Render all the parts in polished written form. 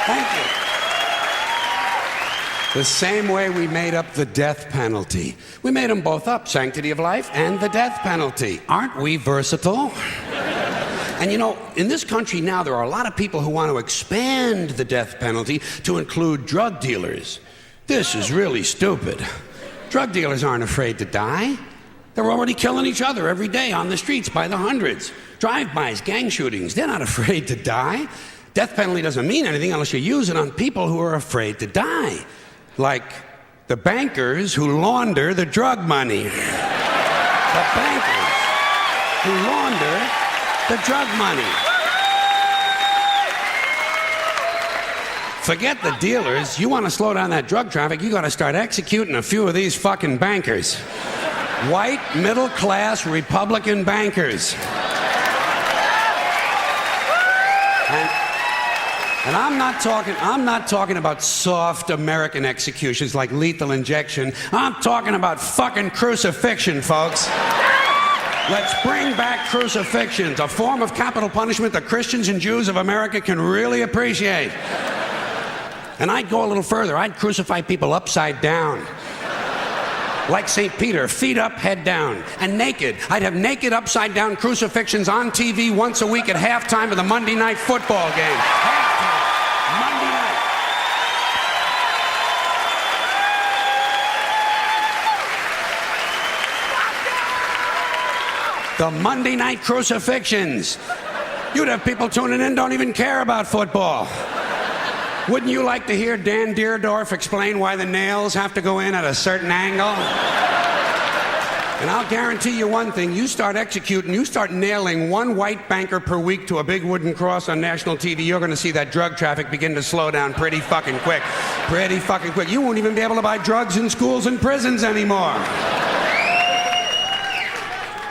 Thank you. The same way we made up the death penalty. We made them both up, sanctity of life and the death penalty. Aren't we versatile? And you know, in this country now, there are a lot of people who want to expand the death penalty to include drug dealers. This is really stupid. Drug dealers aren't afraid to die. They're already killing each other every day on the streets by the hundreds. Drive-bys, gang shootings, they're not afraid to die. Death penalty doesn't mean anything unless you use it on people who are afraid to die. Like the bankers who launder the drug money. The bankers who launder the drug money. Forget the dealers. You want to slow down that drug traffic, you got to start executing a few of these fucking bankers. White, middle-class, Republican bankers. And I'm not talking about soft American executions like lethal injection. I'm talking about fucking crucifixion, folks. Let's bring back crucifixions, a form of capital punishment that Christians and Jews of America can really appreciate. And I'd go a little further. I'd crucify people upside down. Like St. Peter, feet up, head down, and naked. I'd have naked upside down crucifixions on TV once a week at halftime of the Monday night football game. Monday night. The Monday night crucifixions. You'd have people tuning in, don't even care about football. Wouldn't you like to hear Dan Deerdorf explain why the nails have to go in at a certain angle? And I'll guarantee you one thing, you start executing, you start nailing one white banker per week to a big wooden cross on national TV, you're going to see that drug traffic begin to slow down pretty fucking quick. Pretty fucking quick. You won't even be able to buy drugs in schools and prisons anymore.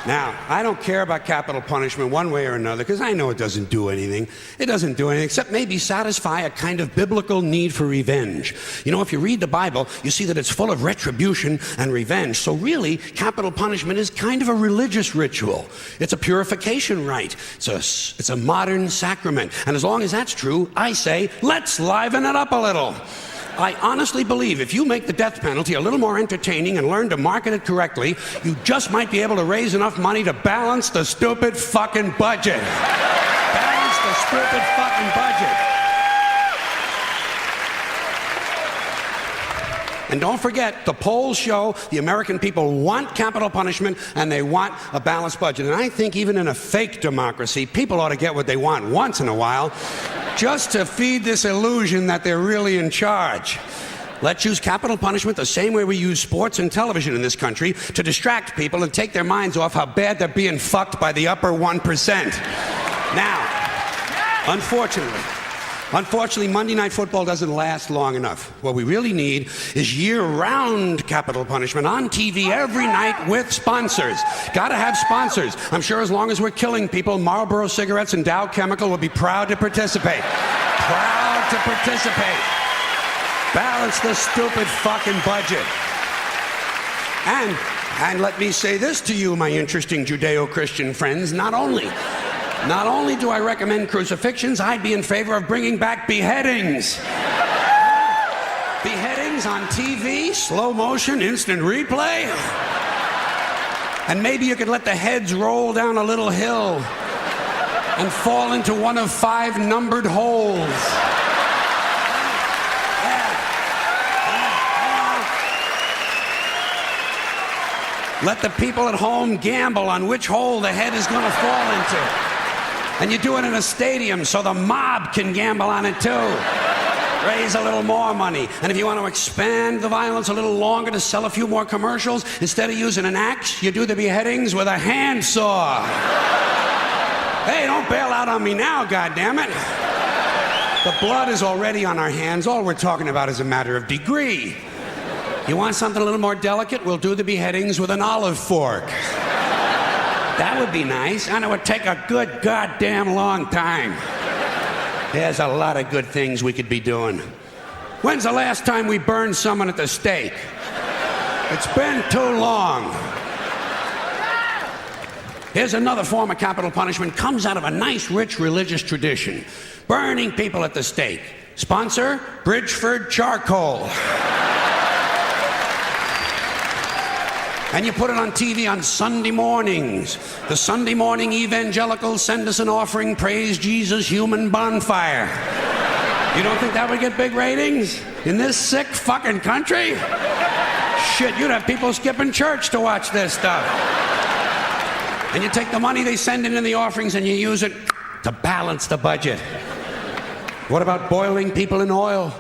Now, I don't care about capital punishment one way or another because I know it doesn't do anything. It doesn't do anything except maybe satisfy a kind of biblical need for revenge. You know, if you read the Bible, you see that it's full of retribution and revenge. So really, capital punishment is kind of a religious ritual. It's a purification rite. It's a modern sacrament. And as long as that's true, I say, let's liven it up a little. I honestly believe if you make the death penalty a little more entertaining and learn to market it correctly, you just might be able to raise enough money to balance the stupid fucking budget. Balance the stupid fucking budget. And don't forget, the polls show the American people want capital punishment and they want a balanced budget. And I think even in a fake democracy, people ought to get what they want once in a while, just to feed this illusion that they're really in charge. Let's use capital punishment the same way we use sports and television in this country to distract people and take their minds off how bad they're being fucked by the upper 1%. Now, Unfortunately, Monday Night Football doesn't last long enough. What we really need is year-round capital punishment on TV every night with sponsors. Gotta have sponsors. I'm sure as long as we're killing people, Marlboro Cigarettes and Dow Chemical will be proud to participate. Proud to participate. Balance the stupid fucking budget. And let me say this to you, my interesting Judeo-Christian friends, not only do I recommend crucifixions, I'd be in favor of bringing back beheadings. Beheadings on TV, slow motion, instant replay. And maybe you could let the heads roll down a little hill and fall into one of 5 numbered holes. Let the people at home gamble on which hole the head is going to fall into. And you do it in a stadium so the mob can gamble on it too. Raise a little more money. And if you want to expand the violence a little longer to sell a few more commercials, instead of using an axe, you do the beheadings with a handsaw. Hey, don't bail out on me now, goddammit. The blood is already on our hands. All we're talking about is a matter of degree. You want something a little more delicate? We'll do the beheadings with an olive fork. That would be nice, and it would take a good goddamn long time. There's a lot of good things we could be doing. When's the last time we burned someone at the stake? It's been too long. Here's another form of capital punishment. Comes out of a nice, rich religious tradition. Burning people at the stake. Sponsor, Bridgeford Charcoal. And you put it on TV on Sunday mornings. The Sunday morning evangelicals send us an offering, praise Jesus, human bonfire. You don't think that would get big ratings in this sick fucking country? Shit, you'd have people skipping church to watch this stuff. And you take the money they send in the offerings and you use it to balance the budget. What about boiling people in oil?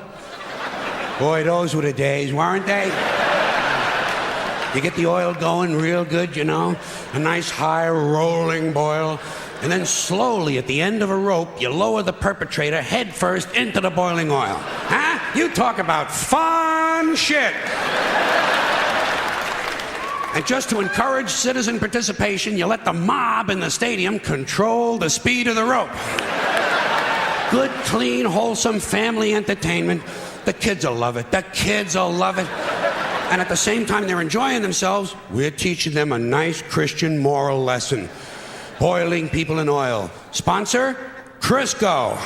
Boy, those were the days, weren't they? You get the oil going real good, you know, a nice high rolling boil, and then slowly at the end of a rope, you lower the perpetrator head first into the boiling oil. Huh? You talk about fun shit. And just to encourage citizen participation, you let the mob in the stadium control the speed of the rope. Good, clean, wholesome family entertainment. The kids will love it. The kids will love it. And at the same time they're enjoying themselves, we're teaching them a nice Christian moral lesson. Boiling people in oil. Sponsor, Crisco.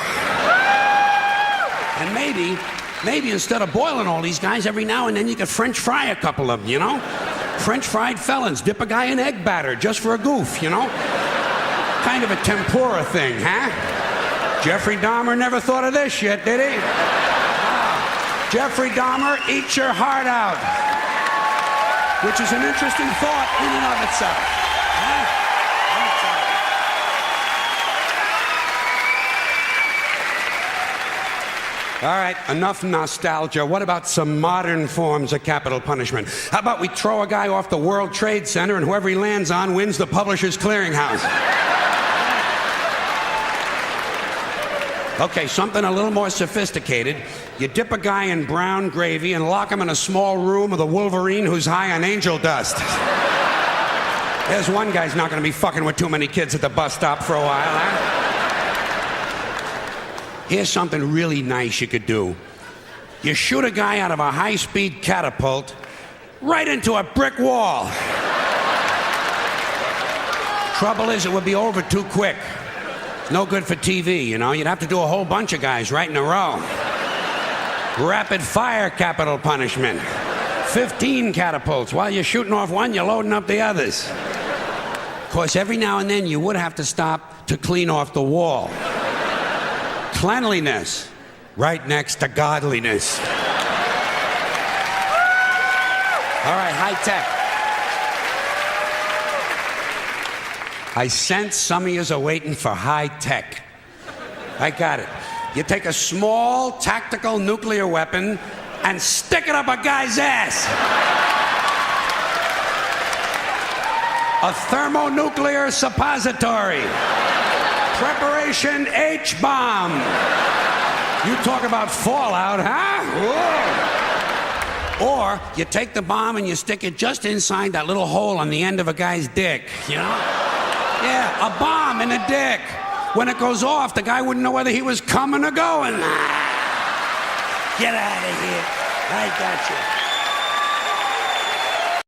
And maybe instead of boiling all these guys, every now and then you could French fry a couple of them, you know? French fried felons, dip a guy in egg batter just for a goof, you know? Kind of a tempura thing, huh? Jeffrey Dahmer never thought of this shit, did he? Jeffrey Dahmer, eat your heart out. Which is an interesting thought in and of itself. Huh? All right, enough nostalgia. What about some modern forms of capital punishment? How about we throw a guy off the World Trade Center and whoever he lands on wins the Publishers Clearinghouse? Okay, something a little more sophisticated. You dip a guy in brown gravy and lock him in a small room with a Wolverine who's high on angel dust. There's one guy's not going to be fucking with too many kids at the bus stop for a while, huh? Here's something really nice you could do. You shoot a guy out of a high-speed catapult right into a brick wall. Trouble is, it would be over too quick. No good for TV, you know. You'd have to do a whole bunch of guys right in a row. Rapid fire capital punishment. 15 catapults. While you're shooting off one, you're loading up the others. Of course, every now and then you would have to stop to clean off the wall. Cleanliness, right next to godliness. All right, high tech. I sense some of yous are waiting for high tech. I got it. You take a small tactical nuclear weapon and stick it up a guy's ass. A thermonuclear suppository. Preparation H-bomb. You talk about fallout, huh? Whoa. Or you take the bomb and you stick it just inside that little hole on the end of a guy's dick, you know? Yeah, a bomb in a dick. When it goes off, the guy wouldn't know whether he was coming or going. Get out of here. I got you.